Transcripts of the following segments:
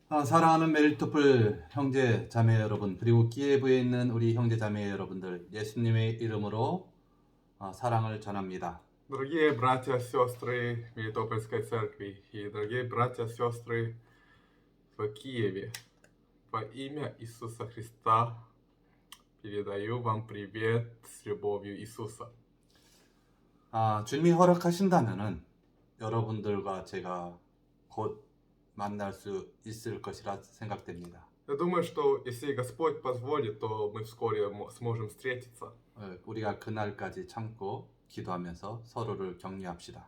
사랑하는 메리토플 형제 자매 여러분, 그리고 키예브에 있는 우리 형제 자매 여러분들, 예수님의 이름으로 사랑을 전합니다. Дорогие братья и сестры Мелитопольской церкви и дорогие братья и сестры в Киеве, во имя Иисуса Христа передаю вам привет с любовью Иисуса. 주님이 허락하신다면은 여러분들과 제가 곧 만날 수 있을 것이라 생각됩니다. Я думаю, что если Господь позволит, то мы вскоре сможем встретиться. 우리가 그날까지 참고 기도하면서 서로를 격려합시다.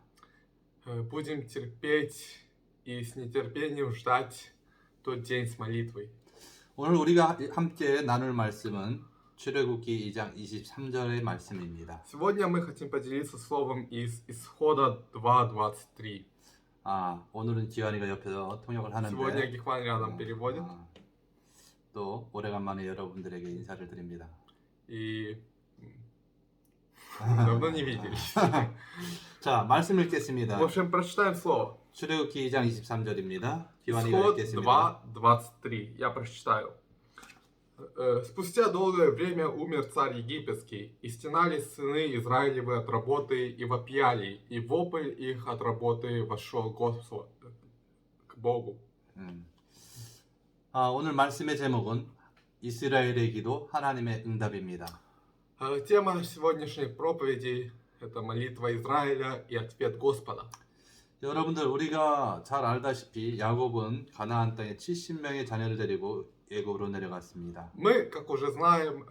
Будем терпеть и с нетерпением ждать тот день с молитвой. 오늘 우리가 함께 나눌 말씀은 출애굽기 2장 23절의 말씀입니다. Сегодня мы хотим поделиться словом из Исхода 2:23. 오늘은 기환이가 옆에서 통역을 하는데 Сегодня Гихван рядом переводит. 또 오래간만에 여러분들에게 인사를 드립니다. И давно не виделись. 자, 말씀 읽겠습니다. В общем, прочитаем слово. 출애굽기 2장 23절입니다. 기환이가 Исход 읽겠습니다. 2:23. Я прочитаю. Спустя долгое время умер царь египетский, и стенались сыны Израилевы от работы и вопияли, и вопль их от работы вошел Господу, к Богу. 오늘 말씀의 제목은 이스라엘의 기도 하나님의 응답입니다. Тема сегодняшней проповеди – это молитва Израиля и ответ Господа. 여러분들, 우리가 잘 알다시피 야곱은 가나안 땅에 70명의 자녀를 데리고 애굽으로 내려갔습니다. Мы, как уже знаем,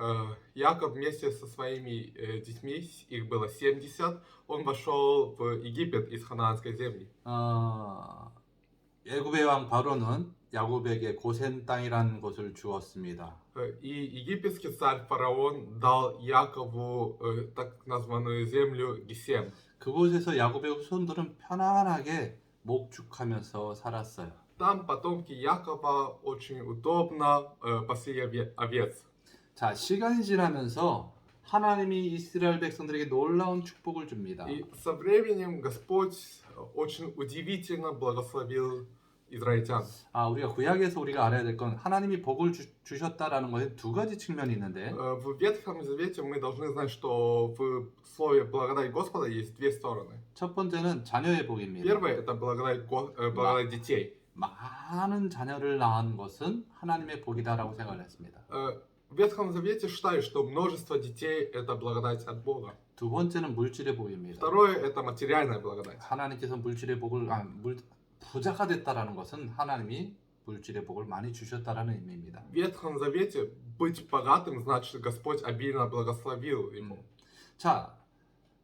Яков вместе со своими детьми, их было 70, он вошел в Египет из ханаанской земли. 애굽의 왕 바로는 야곱에게 고센 땅이라는 곳을 주었습니다. И египетский царь фараон дал Якову так названную землю Гесем. 그곳에서 야곱의 후손들은 편안하게 목축하면서 살았어요. Там потомки Якова очень удобно пасли овец. 자, 시간이 지나면서 하나님이 이스라엘 백성들에게 놀라운 축복을 줍니다. И со временем Господь очень удивительно благословил израильтян. 우리가 구약에서 우리가 알아야 될 건 하나님이 복을 주셨다라는 것에 두 가지 측면이 있는데 В Ветхом Завете мы должны знать, что в слове благодать Господа есть две стороны. 첫 번째는 자녀의 복입니다. Первое это благодать детей. 많은 자녀를 낳은 것은 하나님의 복이다라고 생각을 했습니다. В Ветхом Завете считают, что множество детей это благодать от Бога. 두 번째는 물질의 복입니다. Второе это материальная благодать. 하나님께서 물질의 복을 부자가 됐다라는 것은 하나님이 물질의 복을 많이 주셨다라는 의미입니다. В Ветхом Завете быть богатым значит Господь обильно благословил ему. 자,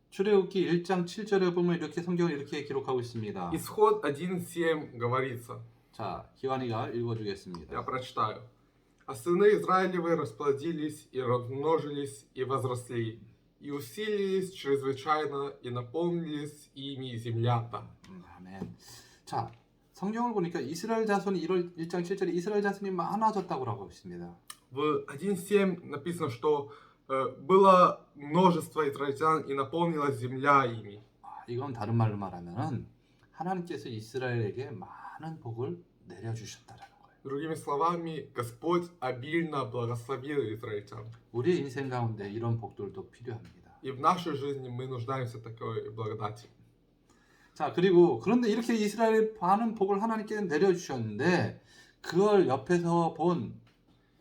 출애굽기 1장 7절에 보면 이렇게 성경을 이렇게 기록하고 있습니다. Исход 1:7 говорится. 자, 기환이가 읽어주겠습니다. Я прочитаю. А сыны Израилевы расплодились и размножились и возросли, и усилились чрезвычайно, и наполнились ими земля та. 아멘. 자, 성경을 보니까 이스라엘 자손이 1장 7절에 이스라엘 자손이 많아졌다고 하고 있습니다. В 1:7 написано, что было множество израильтян и наполнилась земля ими. 이건 다른 말로 말하면은 하나님께서 이스라엘에게 많은 복을 내려주셨다라는 거예요. Другими словами, Господь обильно благословил израильтян. 우리의 인생 가운데 이런 복들도 필요합니다. И в нашей жизни мы нуждаемся в такой благодати. 자, 그리고 그런데 이렇게 이스라엘에 많은 복을 하나님께 내려주셨는데 그걸 옆에서 본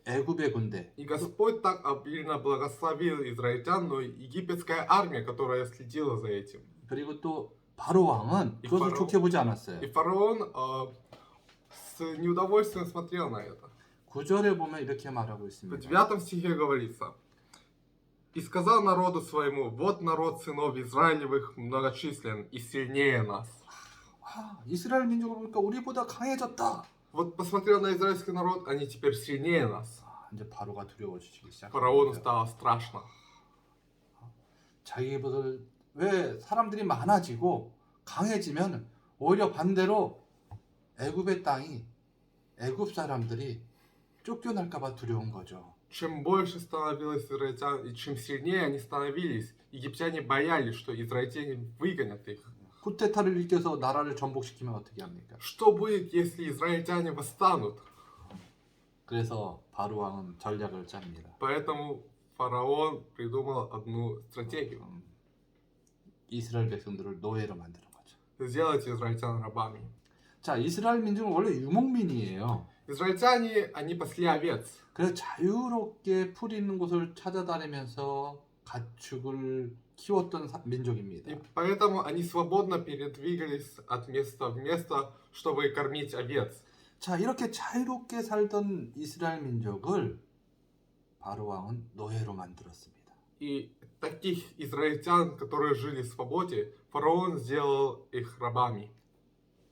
애굽의 군대. И Господь так обильно благословил израильтян, но египетская армия, которая следила за этим. 그리고 또 바로 왕은 그것을 좋게 보지 않았어요. И фараон с неудовольствием смотрел на это. 9절에 보면 이렇게 말하고 В 있습니다. 9 стихе говорится: «И сказал народу своему: вот народ сынов Израилевых многочислен и сильнее нас». 이스라엘 민족을 보니까 우리보다 강해졌다. Вот посмотрел на израильский народ, они теперь сильнее нас. 이제 바로가 두려워지기 Фараону 시작합니다. стало страшно. 자기보다 왜 사람들이 많아지고 강해지면 오히려 반대로 애굽의 땅이 애굽 사람들이 쫓겨날까봐 두려운 거죠. Чем больше становилось израильтян и чем сильнее они становились, египтяне боялись, что израильтяне выгонят их. 쿠데타를 일으켜서 나라를 전복시키면 어떻게 합니까? Что будет, если израильтяне восстанут? 그래서 바로 왕은 전략을 짭니다. Поэтому фараон придумал одну стратегию. 이스라엘 백성들을 노예로 만드는 거죠. Сделать израильтян рабами. 자, 이스라엘 민족은 원래 유목민이에요. Израильтяне, они пасли овец. 그래서 자유롭게 풀 있는 곳을 찾아다니면서 가축을 키웠던 민족입니다. И поэтому они свободно передвигались от места в место, чтобы кормить овец. 자, 이렇게 자유롭게 살던 이스라엘 민족을 바로 왕은 노예로 만들었습니다. И таких израильтян, которые жили в свободе, фараон сделал их рабами.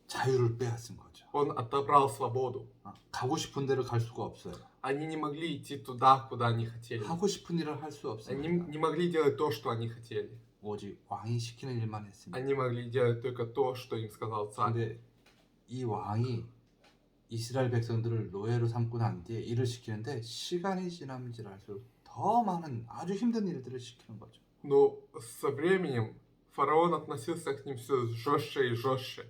자유를 빼앗은 거죠. Он отобрал свободу. 가고 싶은 데를 갈 수가 없어요. Они не могли идти туда, куда они хотели. 하고 싶은 일을 할 수 Они 없습니다. не могли делать то, что они хотели. 오직 왕이 시키는 일만 했습니다. Они могли делать только то, что им сказал царь. 근데 이 왕이 이스라엘 백성들을 노예로 삼고 난 뒤에 일을 시키는데 시간이 지남질할수록 더 많은 아주 힘든 일들을 시키는 거죠. Но со временем фараон относился к ним все жестче и жестче.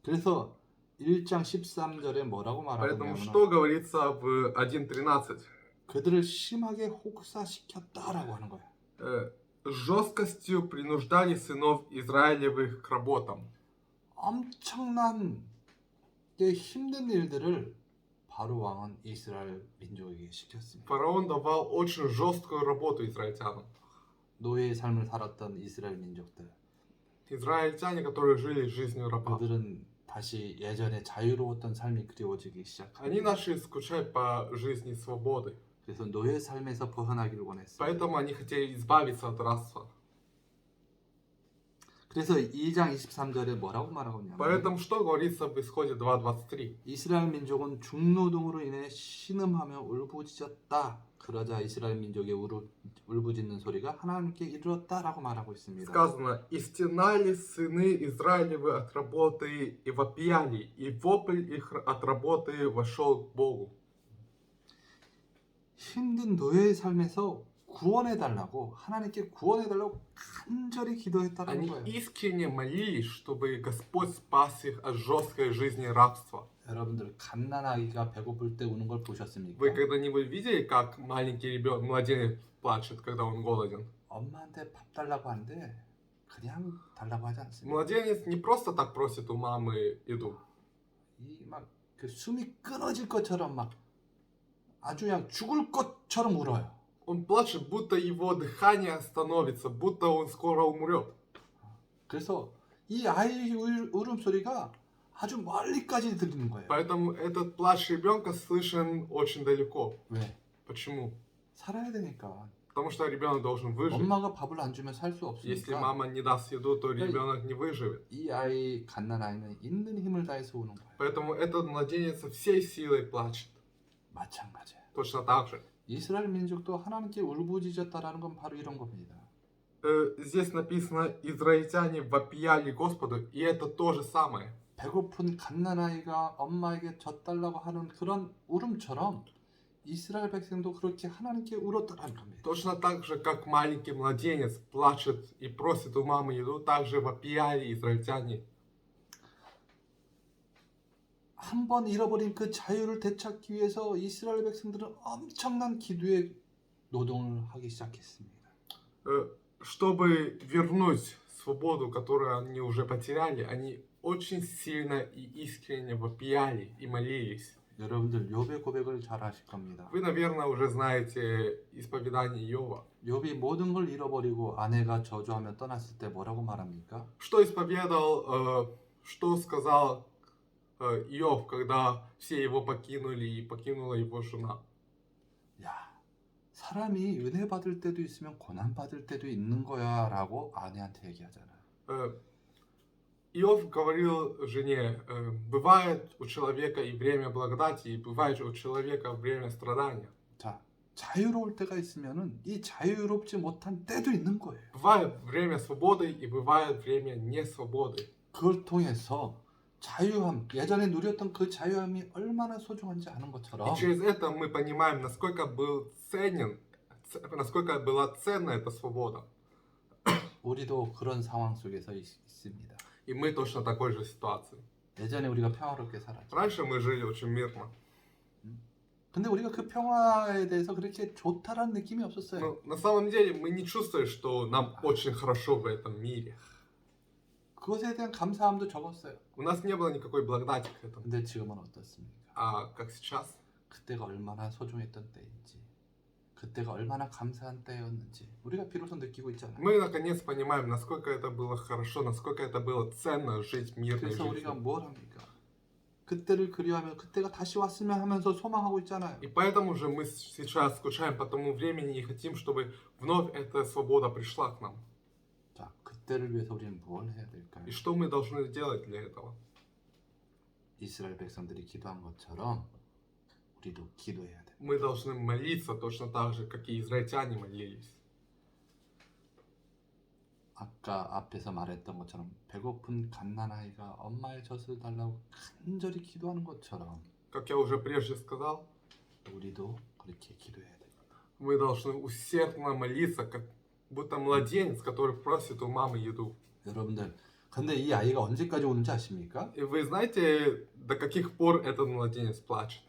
그래서 1장 13절에 뭐라고 Поэтому 말하냐면 что говорится в 1.13? 그들을 심하게 혹사시켰다라고 하는 거예요. Жесткостью принуждали сынов Израилевых к работам. 엄청난 게 힘든 일들을 바로 왕은 이스라엘 민족에게 시켰습니다. Фараон давал очень жесткую работу израильтянам. 노예의 삶을 살았던 이스라엘 민족들, Израильтяне, которые жили жизнью раба. 그들은 다시 예전에 자유로웠던 삶이 그리워지기 Они 시작합니다. начали скучать по жизни свободы. 그래서 노예 삶에서 벗어나기를 원했어요. Поэтому они хотели избавиться от рабства. 그래서 2장 23절에 뭐라고 말하고 있냐면 Поэтому что говорится в исходе 2.23? 이스라엘 민족은 중노동으로 인해 신음하며 울부짖었다. 그러자 이스라엘 민족의 울부짖는 소리가 하나님께 이르렀다라고 말하고 있습니다. Сказано, и стенали сыны Израилевы от работы и вопияли, и вопль их от работы вошел к Богу. 힘든 노예의 삶에서 구원해달라고 하나님께 구원해달라고 간절히 기도했다는 Они 거예요. искренне молились, чтобы Господь спас их от жесткой жизни рабства. 여러분들 갓난아기가 배고플 때 우는 걸 보셨습니까? Вы когда-нибудь видели, как маленький ребенок, младенец плачет, когда он голоден? 엄마한테 밥 달라고 하는데 그냥 달라고 하지 않습니다. Младенец не просто так просит у мамы еду. 이 막 그 숨이 끊어질 것처럼 막 아주 그냥 죽을 것처럼 울어요. Он плачет, будто его дыхание остановится, будто он скоро умрет. 그래서 이 아이 울음소리가 아주 멀리까지 들리는 거예요. Поэтому этот плач ребенка слышен очень далеко. 왜? Почему? 살아야 되니까. Потому что ребенок должен выжить. 엄마가 밥을 안 주면 살 수 Если 없으니까 мама не даст еду, то ребенок не выживет. 이 아이 갓난아이는 있는 힘을 다해서 우는 거예요. Поэтому этот младенец всей силой плачет. 마찬가지예요. Точно так же. 이스라엘 민족도 하나님께 울부짖었다라는 건 바로 이런 겁니다. Здесь написано, израильтяне вопияли Господу, и это то же самое. 배고픈 갓난아이가 엄마에게 젖달라고 하는 그런 울음처럼 이스라엘 백성도 그렇게 하나님께 울었다라는 겁니다. Точно так же, как маленький младенец плачет и просит у мамы еду, так же вопияли израильтяне. 한 번 잃어버린 그 자유를 되찾기 위해서 이스라엘 백성들은 엄청난 기도의 노동을 하기 시작했습니다. Чтобы вернуть свободу, которую они уже потеряли, они очень сильно и искренне вопияли и молились. 여러분들 욥의 고백을 잘 아실 겁니다. Вы, наверное, уже знаете исповедание Иова. 욥이 모든 걸 잃어버리고 아내가 저주하며 떠났을 때 뭐라고 말합니까? Что исповедал, что сказал Иов, когда все его покинули и покинула его жена? 야, 사람이 은혜 받을 때도 있으면 고난 받을 때도 있는 거야라고 아내한테 얘기하잖아요. Иов говорил жене, бывает у человека и время благодати, и бывает у человека время страдания. 자, 자유로울 때가 있으면은 이 자유롭지 못한 때도 있는 거예요. Бывает время свободы и бывает время несвободы. 그걸 통해서 자유함, 예전에 누렸던 그 자유함이 얼마나 소중한지 아는 것처럼 И через это мы понимаем, насколько был ценен, насколько была ценна эта свобода. 우리도 그런 상황 속에서 있습니다. И мы точно в такой же ситуации. 예전에 우리가 평화롭게 살았죠. Раньше мы жили очень мирно. 근데 우리가 그 평화에 대해서 그렇게 좋다라는 느낌이 없었어요. Но на самом деле мы не чувствуем, что нам очень хорошо в этом мире. 그것에 대한 감사함도 적었어요. У нас не было никакой благодати к этому. 근데 지금은 어떻습니까? А как сейчас? 그때가 얼마나 소중했던 때인지, 그때가 얼마나 감사한 때였는지 우리가 비로소 느끼고 있잖아요. Мы наконец понимаем, насколько это было хорошо, насколько это было ценно жить мирной 그래서 우리가 жизнью. 뭘 합니까? 그때를 그리워하며 그때가 다시 왔으면 하면서 소망하고 있잖아요. И поэтому же мы сейчас скучаем по тому времени и хотим, чтобы вновь эта свобода пришла к нам. 자, 그때를 위해서 우리는 뭘 해야 될까요? И что мы должны делать для этого? 이스라엘 백성들이 기도한 것처럼 우리도 기도해야 돼. Мы должны молиться точно так же, как и израильтяне молились. 아까 앞에서 말했던 것처럼 배고픈 갓난아이가 엄마의 젖을 달라고 간절히 기도하는 것처럼 Как я уже прежде сказал, 우리도 그렇게 기도해야 돼. мы должны усердно молиться, как будто младенец, который просит у мамы еду. 여러분들, 근데 이 아이가 언제까지 오는지 아십니까? И вы знаете, до каких пор этот младенец плачет,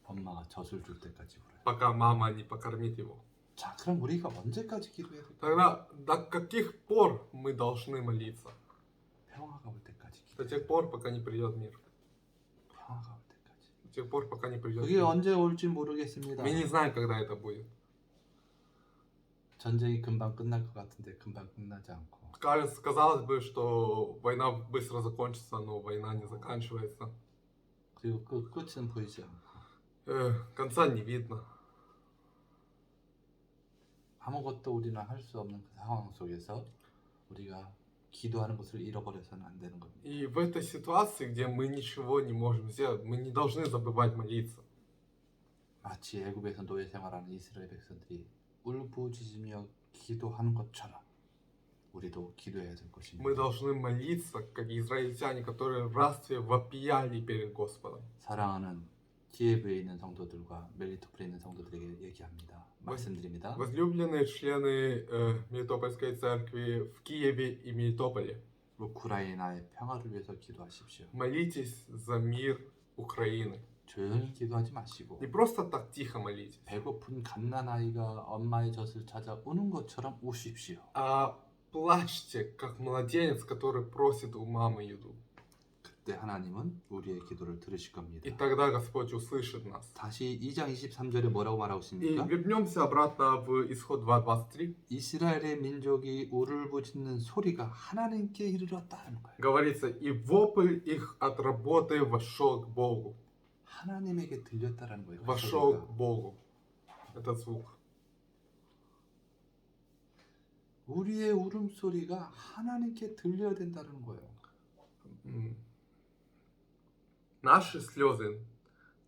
엄마가 젖을 줄 때까지 울어요. пока мама не покормит его? 자, 그럼 우리가 언제까지 기도해야 될까? Тогда до каких пор мы должны молиться? 평화가 올 때까지 До 기도해야 тех 돼. пор, пока не придет мир. 평화가 올 때까지. До тех пор, пока не придет 그게 мир. 언제 올지 모르겠습니다. Мы не знаем, когда это будет. 전쟁이 금방 끝날 것 같은데 금방 끝나지 않고 Кажется, казалось бы, что война быстро закончится, но война не заканчивается. 그리고 그 끝은 보이지 않고 Конца не видно. 아무것도 우리는 할 수 없는 그 상황 속에서 우리가 기도하는 것을 잃어버려서는 안 되는 겁니다. И в этой ситуации, где мы ничего не можем сделать, мы не должны забывать молиться. 마치 애굽에서 노예 생활하는 이스라엘 백성들이 울부짖으며 기도하는 것처럼 우리도 기도해야 될 것입니다. Мы должны молиться, как израильтяне, которые в рабстве вопияли перед Господом. 사랑하는 키예브에 있는 성도들과 멜리토폴에 있는 성도들에게 얘기합니다. 말씀드립니다. Возлюбленные члены Мелитопольской церкви в Киеве и Мелитополе, 우크라이나의 평화를 위해서 기도하십시오. молитесь за мир Украины. 조용히 기도하지 마시고 Не просто так тихо молитесь, 배고픈 갓난아이가 엄마의 젖을 찾아 우는 것처럼 우십시오. а плачьте, как младенец, который просит у мамы еду. 그때 하나님은 우리의 기도를 들으실 겁니다. И тогда Господь услышит нас. 다시 2장 23절에 뭐라고 말하고 И 있습니까? вернемся обратно в Исход 2.23. 이스라엘의 민족이 울부짖는 소리가 하나님께 이르렀다는 거예요. Говорится, и вопль их от работы вошел к Богу. 하나님에게 들렸다라는 거예요. 그 Вошел 소리가. к Богу. Этот звук. 우리의 울음소리가 하나님께 들려야 된다는 거예요. Наши слезы,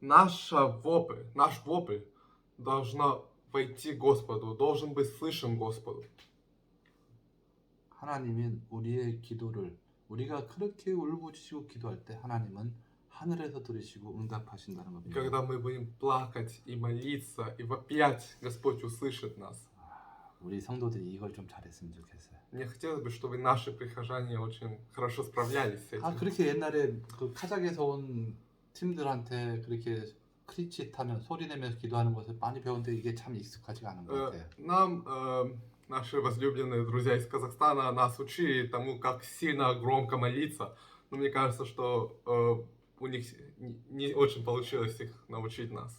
наш вопль должна войти Господу, должен быть слышен Господу. 하나님은 우리의 기도를 우리가 그렇게 울부짖고 기도할 때 하나님은 하늘에서 들으시고 응답하신다는 И 겁니다. когда мы будем плакать и молиться и вопять, Господь услышит нас. 우리 성도들이 이걸 좀 잘했으면 좋겠어요. Мне хотелось бы, чтобы наши прихожане очень хорошо справлялись с 아 этим. 그렇게 옛날에 그 카자흐에서 온 팀들한테 그렇게 크리치타면 소리 내면서 기도하는 것을 많이 배웠는데 이게 참 익숙하지가 않은 것 같아요. Нам наши возлюбленные друзья из Казахстана нас учили тому, как сильно громко молиться. Но мне кажется, что у них не очень получилось их научить нас.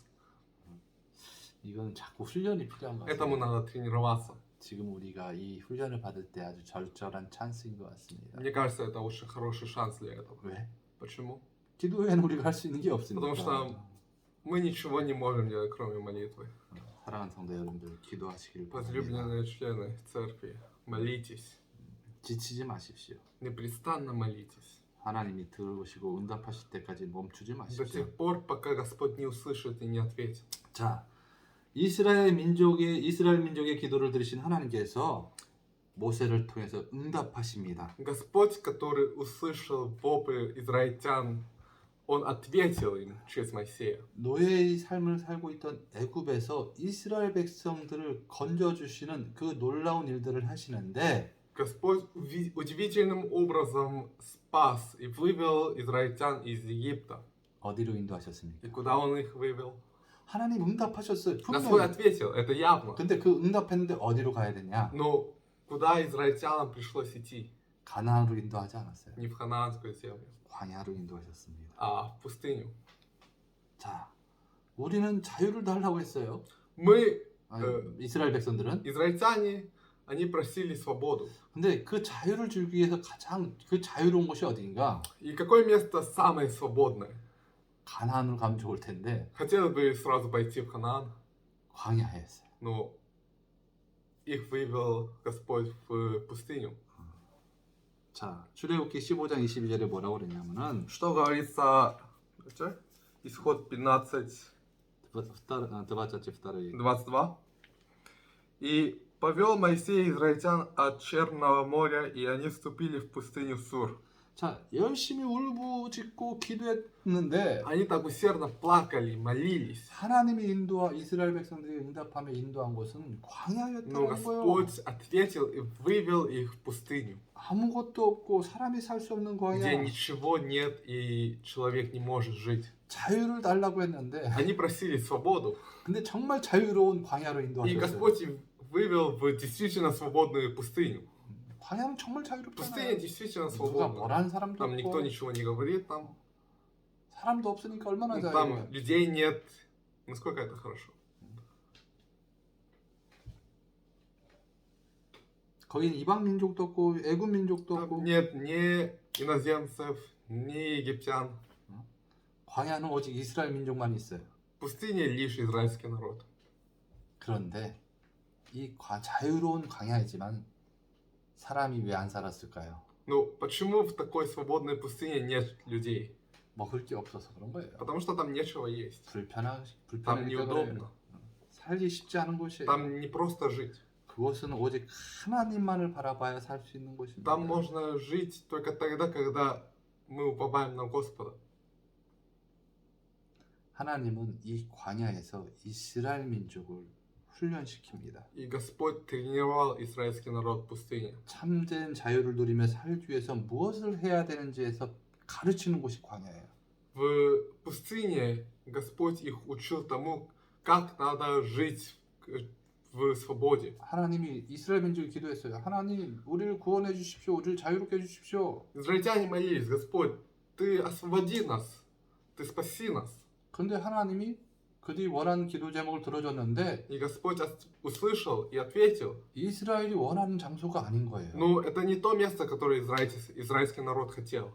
이건 자꾸 훈련이 필요한 것 Этому 같아요. надо тренироваться. 지금 우리가 이 훈련을 받을 때 아주 절절한 찬스인 것 같습니다. Мне кажется, это очень хороший шанс для этого. 왜? Почему? 기도 외에는 우리가 할 수 있는 게 없으니까. Потому что мы ничего не можем делать, кроме молитвы. 사랑하는 성도 여러분들 기도하시길 바랍니다. Возлюбленные члены церкви, молитесь. 지치지 마십시오. Непрестанно молитесь. 하나님이 들으시고 응답하실 때까지 멈추지 До 마십시오. тех пор, пока Господь не услышит и не ответит. 자, 이스라엘 민족의 기도를 들으신 하나님께서 모세를 통해서 응답하십니다. Господь, который услышал вопль израильтян, Он ответил им через Моисея. 노예의 삶을 살고 있던 애굽에서 이스라엘 백성들을 건져 주시는 그 놀라운 일들을 하시는데 Господь удивительным образом спас и вывел израильтян из Египта. 어디로 И 인도하셨습니까? куда Он их вывел? 하나님 응답하셨어요. На свой 분명히. ответил, это явно. 근데 그 응답했는데 어디로 가야 되냐? Но куда израильтянам пришлось идти? 가나안으로 인도하지 않았어요. Не в ханаанскую землю, 광야로 인도하셨습니다. а в пустыню. 자, 우리는 자유를 달라고 했어요. Мы, 아니, 이스라엘 백성들은. израильтяне, они просили свободу. 근데 그 자유를 주기 위해서 가장 그 자유로운 곳이 어디인가? И какое место самое свободное? 가나안으로 가면 좋을 텐데 Хотелось бы сразу пойти в Ханаан, 광야였어요. но их вывел Господь в пустыню. 자, 출애굽기 15장 22절에 뭐라고 그랬냐면은 Что говорится, исход 15, 22. 22. И повел Моисей израильтян от Черного моря, и они вступили в пустыню Сур. 자, 열심히 울부짖고 기도했는데 Они так усердно плакали, молились. 하나님이 인도와 이스라엘 백성들이 응답하며 인도한 곳은 Но 광야였다는 거예요. Господь ответил и вывел их в пустыню, 아무것도 없고 사람이 살 수 없는 где 광야. ничего нет и человек не может жить. 자유를 달라고 했는데 Они просили свободу, 근데 정말 자유로운 광야로 и 인도하셨어요. Господь их вывел в действительно свободную пустыню. 광야는 정말 Пустыня 자유롭잖아요. действительно 누가 свободна. 뭐라는 사람도 Там никто 없고 ничего не говорит, там, 사람도 없으니까 얼마나 자유로워. там людей нет. Насколько это хорошо? 거긴 이방 민족도 없고 애굽 민족도 Там 없고 нет ни иноземцев, ни египтян. 광야는 오직 이스라엘 민족만 있어요. В пустыне лишь израильский народ. 그런데 이 자유로운 광야이지만 사람이 왜 안 살았을까요? Ну, почему в такой свободной пустыне нет людей? 먹을 게 없어서 그런 거예요. Потому что там нечего есть. 불편하니까 Там 그래요. неудобно. 살기 쉽지 않은 곳이에요. Там не просто жить. 그곳은 오직 하나님만을 바라봐야 살 수 있는 곳입니다. Там можно жить только тогда, когда мы уповаем на Господа. 하나님은 이 광야에서 이스라엘 민족을 훈련시킵니다. И Господь тренировал израильский народ в пустыне. 참된 자유를 누리며 살기 위해서 무엇을 해야 되는지에서 가르치는 곳이 광야예요. В пустыне Господь их учил тому, как надо жить в свободе. 하나님이 이스라엘 민족이 기도했어요. 하나님, 우리를 구원해 주십시오. 우리를 자유롭게 해 주십시오. Израильтяне молились: Господь, Ты освободи нас, Ты спаси нас. 그런데 하나님이 그들이 원하는 기도 제목을 들어줬는데 И Господь услышал и ответил. 이스라엘이 원하는 장소가 아닌 거예요. Но это не то место, которое израильский народ хотел.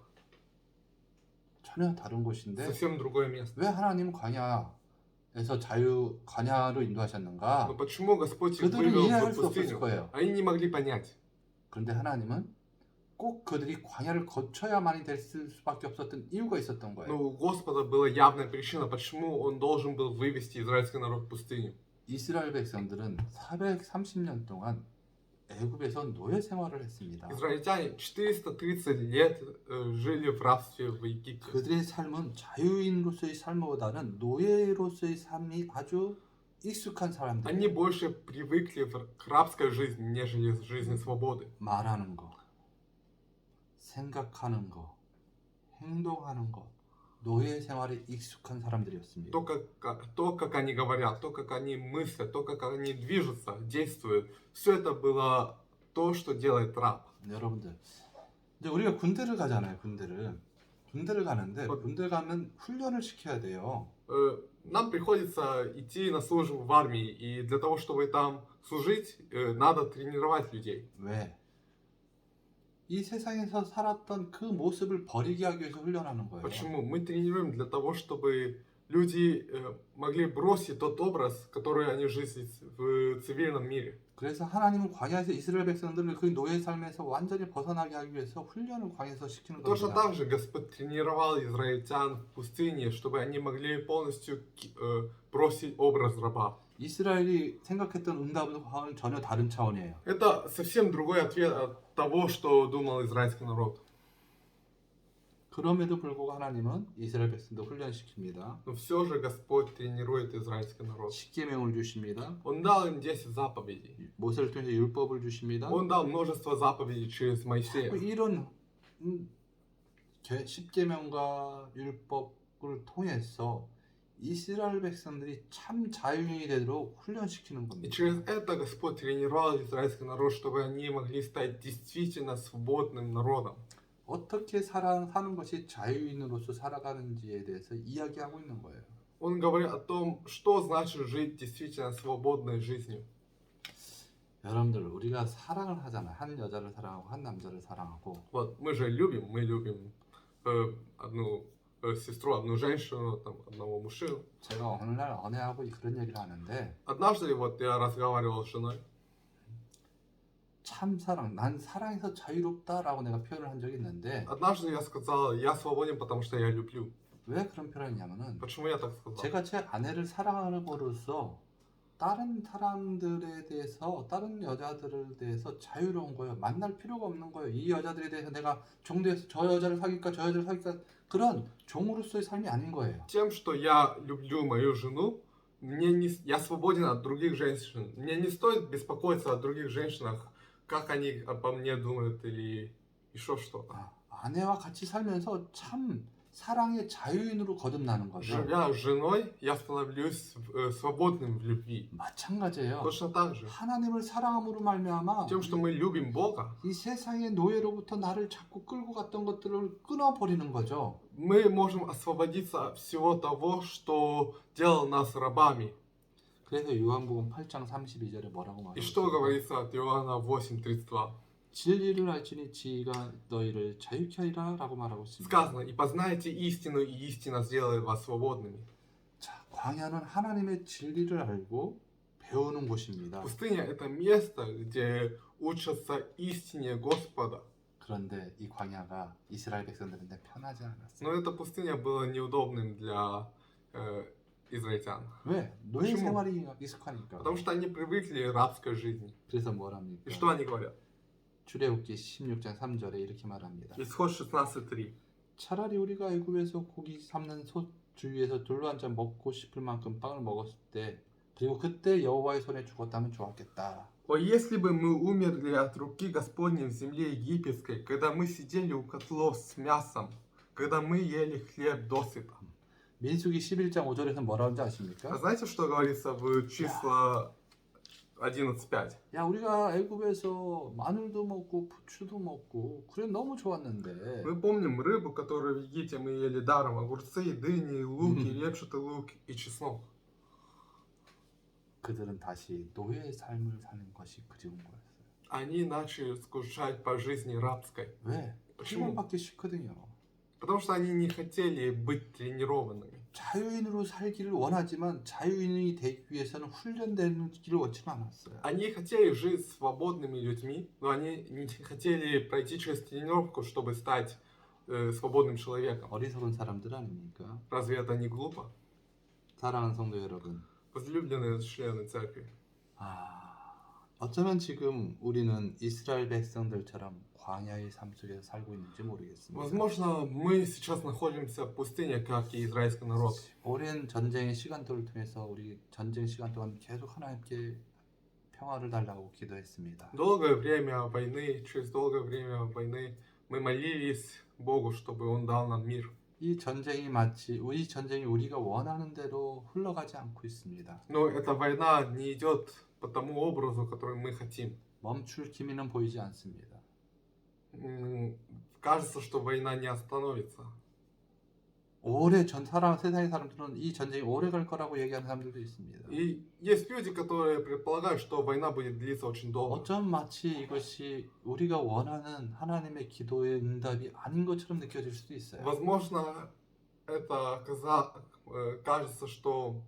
전혀 다른 곳인데 Совсем другое место. 왜 하나님 광야에서 광야로 인도하셨는가? Но почему Господь их 그들은 вывел 이해할 в 수 없었을 пустыню? 거예요. Они не могли понять. 그런데 하나님은 꼭 그들이 광야를 거쳐야만이 될 수밖에 없었던 이유가 있었던 거예요. Но у Господа была явная причина, почему Он должен был вывести израильский народ в пустыню. 이스라엘 백성들은 430년 동안 애굽에서 노예 생활을 했습니다. Израильтяне 430 лет жили в рабстве в Египте. 그들의 삶은 자유인으로서의 삶보다는 노예로서의 삶이 아주 익숙한 Они 사람들이에요. больше привыкли к рабской жизни, нежели к жизни свободы. 말하는 거, 생각하는 거, 행동하는 거, 노예 생활에 익숙한 사람들이었습니다. То, как они говорят, то, как они мыслят, то, как они движутся, действуют, все это было то, что делает раб. 여러분들, 이제 우리가 군대를 가잖아요. 군대를 가는데 군대 가면 훈련을 시켜야 돼요. Нам приходится идти на службу в армии, и для того, чтобы там служить, надо тренировать людей. 왜? 이 세상에서 살았던 그 모습을 버리게 하기 위해서 훈련하는 거예요. Почему? Мы тренируем для того, чтобы люди могли бросить тот образ, который они жили в цивильном мире. 그래서 하나님은 광야에서 이스라엘 백성들을 그 노예 삶에서 완전히 벗어나게 하기 위해서 훈련을 광야에서 시키는 Точно 겁니다. так же Господь тренировал израильтян в пустыне, чтобы они могли полностью бросить образ раба. 이스라엘이 생각했던 응답은 전혀 다른 차원이에요. Это совсем другой ответ от того, что думал израильский народ. 그럼에도 불구하고 하나님은 이스라엘 백성도 훈련시킵니다. Но все же Господь тренирует израильский народ. 십계명을 주십니다. Он дал им 10 заповедей. 모세를 통해서 율법을 주십니다. Он дал множество заповедей через Моисея. 이런 십계명과 율법을 통해서 이스라엘 백성들이 참 자유인이 되도록 훈련시키는 И 겁니다. через это Господь тренировал израильский народ, чтобы они могли стать действительно свободным народом. 어떻게 사는 것이 자유인으로서 살아가는지에 대해서 이야기하고 있는 거예요. Он говорит о том, что значит жить действительно свободной жизнью. 여러분들 우리가 사랑을 하잖아요. 한 여자를 사랑하고 한 남자를 사랑하고 Вот мы же любим одну сестру, одну женщину, там, одного мужчину. 제가 어느 날 아내하고 그런 얘기를 하는데 Однажды вот я разговаривал с женой. 참 사랑, 난 사랑에서 자유롭다라고 내가 표현을 한 적이 있는데 Однажды я сказал, я свободен, потому что я люблю. 왜 그런 표현을 했냐면은 Почему я так сказал? 제가 제 아내를 사랑함으로써 다른 사람들에 대해서 다른 여자들에 대해서 자유로운 거예요. 만날 필요가 없는 거예요. 이 여자들에 대해서 내가 종대해서 저 여자를 사귈까 저 여자를 사귈까 그런 종으로서의 삶이 아닌 거예요. Тем, что я люблю мою жену, я свободен от других женщин. Мне не стоит беспокоиться о других женщинах, как они обо мне думают или еще что-то. 아내와 같이 살면서 참 사랑의 자유인으로 거듭나는 거죠. Живя с женой, я становлюсь свободным в любви. 마찬가지예요. Точно так же. 하나님을 사랑함으로 말미암아 Тем, что мы любим Бога, 이 세상의 노예로부터 나를 자꾸 끌고 갔던 것들을 끊어버리는 거죠. мы можем освободиться от всего того, что делал нас рабами. 그래서 요한복음 8장 32절에 뭐라고 И что 말하죠? говорится от Иоанна 8:32? 진리를 알지니 지가 너희를 자유케 하리라 라고 말하고 있습니다. Сказано, и познаете истину, и истина сделает вас свободными. 자, 광야는 하나님의 진리를 알고 배우는 곳입니다. Пустыня – это место, где учатся истине Господа. 그런데 이 광야가 이스라엘 백성들한테 편하지 않았어요. Но эта пустыня была неудобным для израильтян. 왜? 노예 почему? 생활이 익숙하니까. Потому что они привыкли к рабской жизни. 그래서 뭐랍니까? И что они говорят? 출애굽기 16장 3절에 이렇게 말합니다. Исход 16:3. 차라리 우리가 애굽에서 고기 삶는 솥 주위에서 둘러 앉아 먹고 싶을 만큼 빵을 먹었을 때 그리고 그때 여호와의 손에 죽었다면 좋았겠다. О, если бы мы умерли от руки Господней в земле египетской, когда мы сидели у котлов с мясом, когда мы ели хлеб досыта. 민수기 11장 5절에서 뭐라는지 А 아십니까? знаете, что говорится в числа 11:5? 야 우리가 애굽에서 마늘도 먹고 부추도 먹고 그래 너무 좋았는데 Мы помним рыбу, которую в Египте мы ели даром, огурцы, дыни, луки, репчатый лук и чеснок. 그들은 다시 노예의 삶을 사는 것이 그리운 거였어요. Они начали скучать по жизни рабской. 왜? Почему? 피곤받기 싫거든요. Потому что они не хотели быть тренированными. 자유인으로 살기를 원하지만 자유인이 되기 위해서는 훈련되는 길을 원치는 않았어요. Они хотели жить свободными людьми, но они не хотели пройти через тренировку, чтобы стать свободным человеком. 어리석은 사람들 아닙니까? Разве это не глупо? 사랑하는 성도 여러분. Возлюбленные члены церкви. 어쩌면 지금 우리는 이스라엘 백성들처럼 광야의 삶 속에서 살고 있는지 모르겠습니다. Возможно, мы сейчас находимся в пустыне, как и израильский народ. 오랜 전쟁의 시간들을 통해서 우리 전쟁 시간 동안 계속 하나님께 평화를 달라고 기도했습니다. Долгое время войны, через долгое время войны мы молились Богу, чтобы Он дал нам мир. 이 전쟁이 우리가 원하는 대로 흘러가지 않고 있습니다. Но эта война не идет по тому образу, который мы хотим. 멈출 기미는 보이지 않습니다. Кажется, что война не остановится. 세상의 사람들은 이 전쟁이 오래 갈 거라고 얘기하는 사람들도 있습니다. И есть люди, которые предполагают, что война будет длиться очень долго. 어쩜 마치 이것이 우리가 원하는 하나님의 기도의 응답이 아닌 것처럼 느껴질 수도 있어요. Возможно, это кажется, что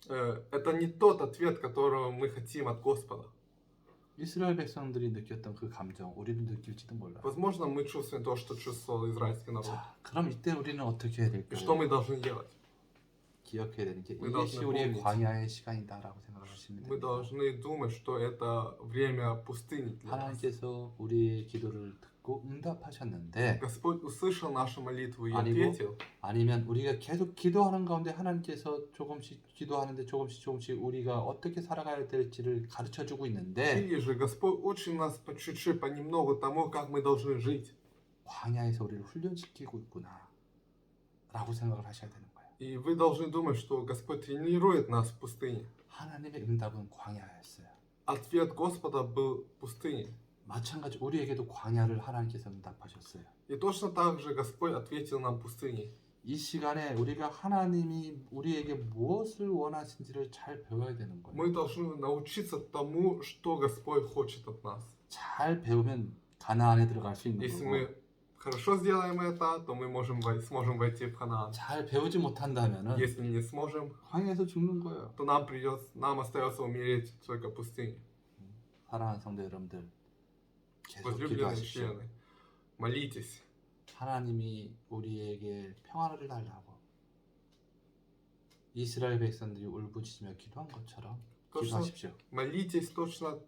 это не тот ответ, которого мы хотим от Господа. 이스라엘 백성들이 느꼈던 그 감정 우리도 느낄지도 몰라요. Возможно, мы чувствуем то, что чувствовал израильский народ. 자, 그럼 이때 우리는 어떻게 해야 И что 될까요? мы должны делать? 기억해야 되는 게 Мы 이것이 должны 우리의 помнить. 광야의 시간이다라고 생각하시면 Мы 됩니다. должны думать, что это время пустыни для нас. 하나님께서 우리의 기도를 듣고 응답하셨는데 Господь услышал нашу молитву и 아니고, ответил. 아니면 우리가 계속 기도하는 가운데 하나님께서 조금씩 기도하는데 조금씩 우리가 어떻게 살아가야 될지를 가르쳐주고 있는데 Или же Господь учит нас по чуть-чуть, понемногу тому, как мы должны жить. 광야에서 우리를 훈련시키고 있구나 라고 생각을 하셔야 되는 거예요. И вы должны думать, что Господь тренирует нас в пустыне. 하나님의 응답은 광야였어요. Ответ Господа был в пустыне. 마찬가지 우리에게도 광야를 하나님께서 응답하셨어요. И точно так же Господь ответил нам в пустыне. 이 시간에 우리가 하나님이 우리에게 무엇을 원하신지를 잘 배워야 되는 거예요. Мы должны научиться тому, что Господь хочет от нас. 잘 배우면 가나안에 들어갈 수 있는 Если 거고, мы хорошо сделаем это, то мы сможем войти в Ханаан. 잘 배우지 못한다면은 Если не сможем, 광야에서 죽는 거예요. то нам остается умереть только в пустыне. 사랑하는 성도 여러분들, 계속 Возлюбленные 기도하십시오. члены, молитесь. 하나님이 우리에게 평화를 달라고 이스라엘 백성들이 울부짖으며 기도한 것처럼 точно 기도하십시오. молитесь точно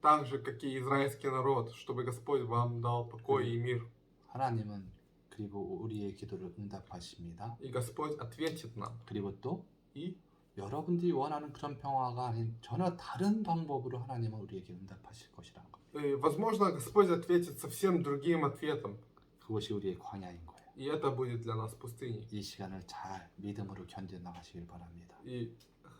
так же, как и израильский народ, чтобы Господь вам дал покой и мир. 하나님은 그리고 우리의 기도를 응답하십니다. И Господь ответит нам. 그리고 또 И 여러분들이 원하는 그런 평화가 아닌 전혀 다른 방법으로 하나님은 우리에게 응답하실 것이라는 것. возможно, Господь ответит совсем другим ответом. 그것이 우리의 광야인 거예요. И это будет для нас пустыней. 이 시간을 잘 믿음으로 견뎌 나가시길 바랍니다. И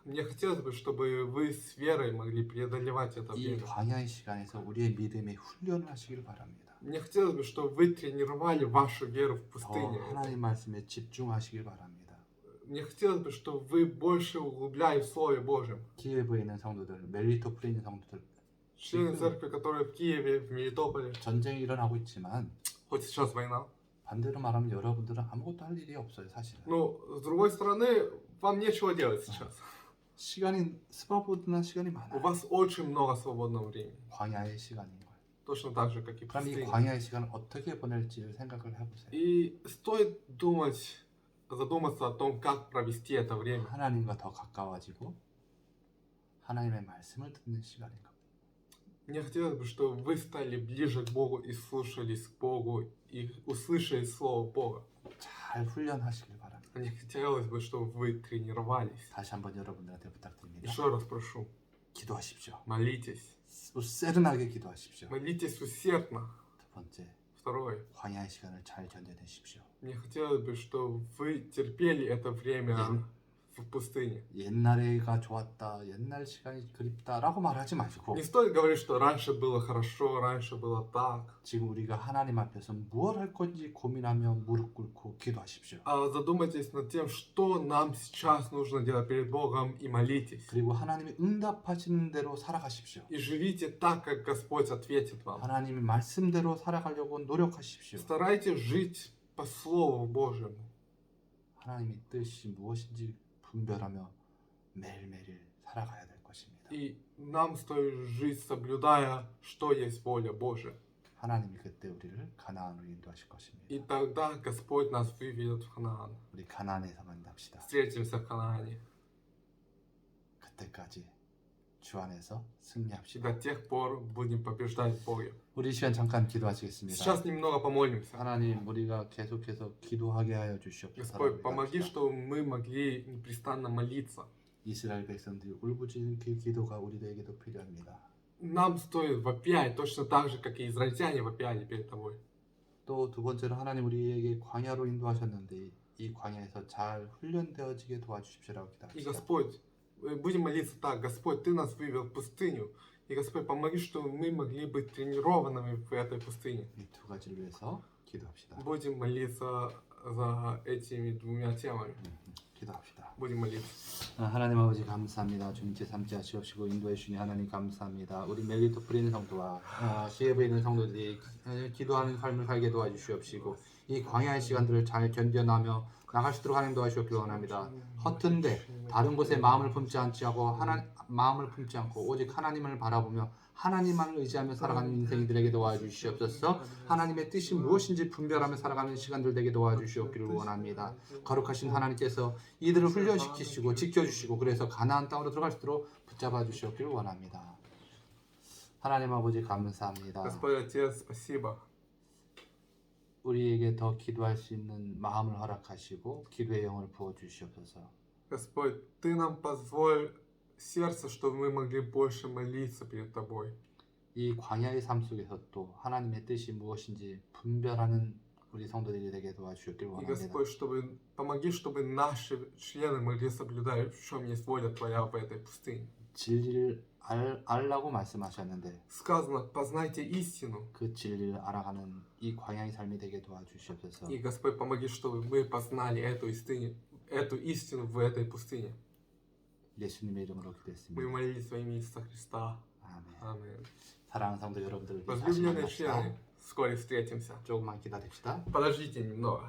мне хотелось бы, чтобы вы с верой могли преодолевать это 이 время. 광야의 시간에서 우리의 믿음의 훈련을 하시길 바랍니다. Мне хотелось бы, чтобы вы тренировали вашу веру в 더 пустыне. 하나님 말씀에 집중하시길 바랍니다. Мне хотелось бы, чтобы вы больше углублялись в Слове Божьем. 키예브에 있는 성도들, 멜리토프에 있는 성도들, Члены церкви, которые в Киеве, в Мелитополе, 전쟁이 일어나고 있지만 хоть сейчас война. 반대로 말하면 여러분들은 아무것도 할 일이 없어요, 사실은. Но, с другой стороны, вам нечего делать сейчас. 시간이 스바보드나 시간이 У 많아요. вас очень много свободного времени. 광야의 시간인 거예요. Точно так же, как и в 그럼 이 пустыне. 광야의 시간을 어떻게 보낼지를 생각을 해보세요. И стоит задуматься о том, как провести это время. 하나님과 더 가까워지고 하나님의 말씀을 듣는 시간인 겁니다. Мне хотелось бы, чтобы вы стали ближе к Богу и слушались к Богу и услышали Слово Бога. 잘 훈련하시길 바랍니다. Мне хотелось бы, чтобы вы тренировались. 다시 한번 여러분들한테 부탁드립니다. Еще раз прошу, 기도하십시오. молитесь. 세른하게 기도하십시오. Молитесь усердно. 두 번째, Второе. 광야의 시간을 잘 견뎌내십시오. Мне хотелось бы, чтобы вы терпели это время в пустыне. 옛날에가 좋았다, 옛날 시간이 그립다라고 말하지 마시고 Не стоит говорить, что раньше было хорошо, раньше было так. 지금 우리가 하나님 앞에서 무엇 할 건지 고민하며 무릎 꿇고 기도하십시오. А задумайтесь над тем, что нам сейчас нужно делать перед Богом, и молитесь. 그리고 하나님이 응답하시는 대로 살아가십시오. И живите так, как Господь ответит вам. 하나님의 말씀대로 살아가려고 노력하십시오. Старайтесь жить по Слову Божьему. 하나님의 뜻이 무엇인지 분별하며 매일매일 살아가야 될 것입니다. И нам стоит жить, соблюдая, что есть воля Божия. 하나님이 그때 우리를 가나안으로 인도하실 것입니다. И тогда Господь нас выведет в Ханаан. 우리 가나안에서 만납시다. Встретимся в Ханаане. 그때까지 주 안에서 И 승리합시다. до тех пор будем побеждать в Боге. 우리 이 시간 잠깐 기도하시겠습니다. Сейчас немного помолимся. 하나님, 우리가 계속해서 기도하게 하여 주시옵소서. Господь, помоги, чтобы мы могли непрестанно молиться. 이스라엘 백성들이 울부짖는 그 기도가 우리에게도 필요합니다. Нам стоит вопять, точно так же, как и израильтяне вопяли перед тобой. 또 두 번째로 하나님 우리에게 광야로 인도하셨는데 이 광야에서 잘 훈련되어지게 도와주십시오라고 И 기도합시다. Господь, будем молиться так, Господь, Ты нас вывел в пустыню. И Господь, помоги, чтобы мы могли быть тренированными в этой пустыне. 이 두 가지를 위해서 기도합시다. Будем молиться за этими двумя темами. 기도합시다. Будем молиться. 하나님 아버지 감사합니다. 주님 제3지 하시옵시고 인도해 주시니 하나님 감사합니다. 우리 멜리토프에 있는 성도와 키예브에 있는 성도들이 기도하는 삶을 살게 도와주시옵시고 이 광야의 시간들을 잘 견뎌나며 나갈 수 있도록 하나님 도와주시옵기를 원합니다. 허튼데 다른 곳에 마음을 품지 않고 오직 하나님을 바라보며 하나님만을 의지하며 살아가는 인생들에게 도와주시옵소서. 하나님의 뜻이 무엇인지 분별하며 살아가는 시간들 되게 도와주시옵기를 원합니다. 거룩하신 하나님께서 이들을 훈련시키시고 지켜주시고 그래서 가나안 땅으로 들어갈 수 있도록 붙잡아 주시옵기를 원합니다. 하나님 아버지 감사합니다. Господь Отец, спасибо. 우리에게 더 기도할 수 있는 마음을 허락하시고 기도의 영을 부어주시옵소서. Господь, Ты нам позволь сердце, чтобы мы могли больше молиться перед Тобой. 이 광야의 삶 속에서 또 하나님의 뜻이 무엇인지 분별하는 우리 성도들이 되게 도와주셨길 И, 원합니다. Господь, помоги, чтобы наши члены могли соблюдать, в чем есть воля Твоя в этой пустыне. 진리를 알라고 말씀하셨는데 Сказано, познайте истину. 그 진리를 알아가는 이 광야의 삶이 되게 도와주시옵소서. И, Господь, помоги, чтобы мы познали эту истину в этой пустыне. 예수님의 이름으로 Мы 기도했습니다. молились во имя Иисуса Христа. 아멘. Аминь. 사랑하는 성도 여러분들 다시 Возлюбленные 만납시다. члены, вскоре встретимся. 조금만 기다립시다. Подождите немного.